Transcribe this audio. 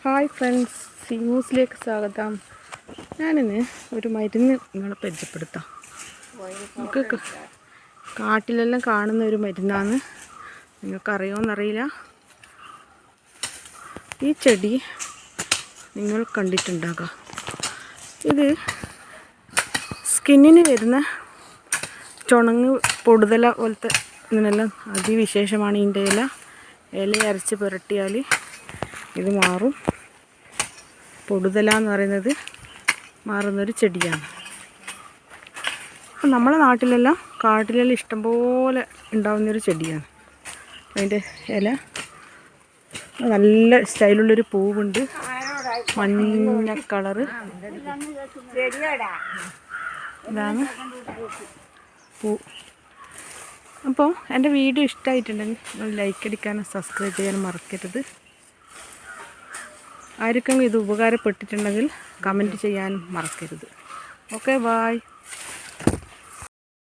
Hi friends, സീമൂസിലേക്ക് സ്വാഗതം. ഞാനിന്ന് ഒരു മരുന്ന് നിങ്ങളെ പരിചയപ്പെടുത്താം. നമുക്ക് കാട്ടിലെല്ലാം കാണുന്ന ഒരു മരുന്നാണ്. നിങ്ങൾക്കറിയുമോയെന്നറിയില്ല. ഈ ചെടി നിങ്ങൾ കണ്ടിട്ടുണ്ടാകാം. ഇത് സ്കിന്നിന് വരുന്ന ചുണങ്ങ് പൊടുതല പോലത്തെ ഇതിനെല്ലാം അതിവിശേഷമാണ്. ഇതിൻ്റെ ഇല അരച്ച് പുരട്ടിയാൽ ഇത് മാറും. പൊടുതല എന്ന് പറയുന്നത് മാറുന്നൊരു ചെടിയാണ്. അപ്പം നമ്മളെ നാട്ടിലെല്ലാം കാട്ടിലെല്ലാം ഇഷ്ടംപോലെ ഉണ്ടാകുന്നൊരു ചെടിയാണ്. അതിൻ്റെ ഇല നല്ല സ്റ്റൈലുള്ളൊരു പൂവുണ്ട്, മഞ്ഞ കളറ്. ഇതാണ് പൂ. അപ്പോൾ എൻ്റെ വീഡിയോ ഇഷ്ടമായിട്ടുണ്ടെങ്കിൽ നിങ്ങൾ ലൈക്ക് അടിക്കാനും സബ്സ്ക്രൈബ് ചെയ്യാനും മറക്കരുത്. ആർക്കെങ്കിലും ഇത് ഉപകാരപ്പെട്ടിട്ടുണ്ടെങ്കിൽ കമൻറ്റ് ചെയ്യാനും മറക്കരുത്. Okay, bye.